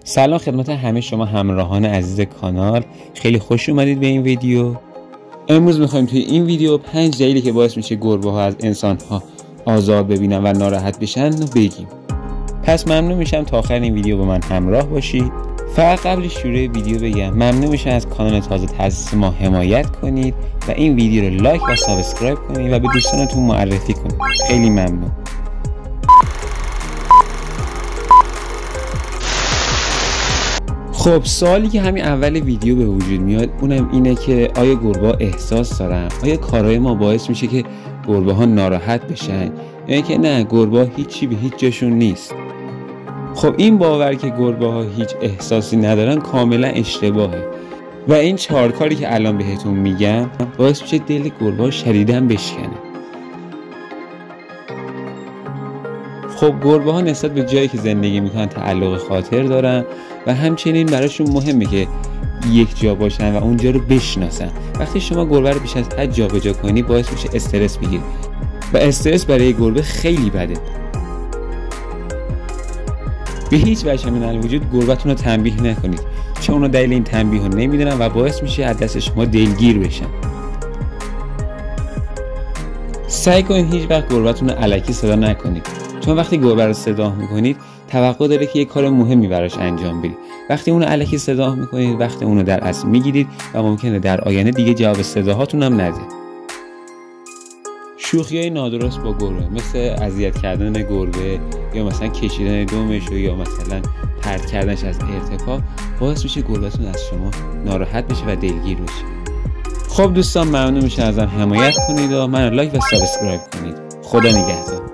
سلام خدمت همه شما همراهان عزیز کانال، خیلی خوش اومدید به این ویدیو. امروز میخوایم توی این ویدیو 5 دلیلی که باعث میشه گربه ها از انسان ها آزار ببینن و ناراحت بشن رو بگیم. پس ممنون میشم تا آخر این ویدیو با من همراه باشید. فقط قبل شروع ویدیو بگم ممنون میشم از کانال تازه تأسیس ما حمایت کنید و این ویدیو رو لایک و سابسکرایب کنید و به دوستانتون معرفی کنید. خیلی ممنون. خب سوالی که همین اول ویدیو به وجود میاد اونم اینه که آیا گربه ها احساس دارن؟ آیا کارهای ما باعث میشه که گربه ها ناراحت بشن؟ یا که نه، گربه ها هیچی به هیچ جاشون نیست. خب این باور که گربه ها هیچ احساسی ندارن کاملا اشتباهه و این 4 کاری که الان بهتون میگم باعث میشه دل گربه ها شدیداً بشکنه. خب گربه ها نسبت به جایی که زندگی میکنن تعلق خاطر دارن و همچنین براشون مهمه که یک جا باشن و اونجا رو بشناسن. وقتی شما گربه رو بیش از حد جابجا کنی باعث میشه استرس بگیره و استرس برای گربه خیلی بده. به هیچ وجه من الوجود گربه‌تون رو تنبیه نکنید، چون اونا دلیل این تنبیه رو نمیدونن و باعث میشه از دست شما دلگیر بشن. سعی کنید هیچ وقت گربه‌تون رو الکی صدا نکنید، چون وقتی گربه رو صدا میکنید توقع داره که یک کار مهمی براش انجام بدید. وقتی اون رو الکی صدا میکنید وقت اون رو در اصل میگیرید و ممکنه در آینده دیگه جواب صداهاتون هم نده. شوخی‌های نادرست با گربه مثل اذیت کردن گربه یا مثلا کشیدن دمش یا مثلا پرت کردنش از ارتفاع باعث میشه گربه‌تون از شما ناراحت بشه و دلگیر بشه. خب دوستان ممنون میشم ازم حمایت کنید و من لایک و سابسکرایب کنید. خدا نگهدار.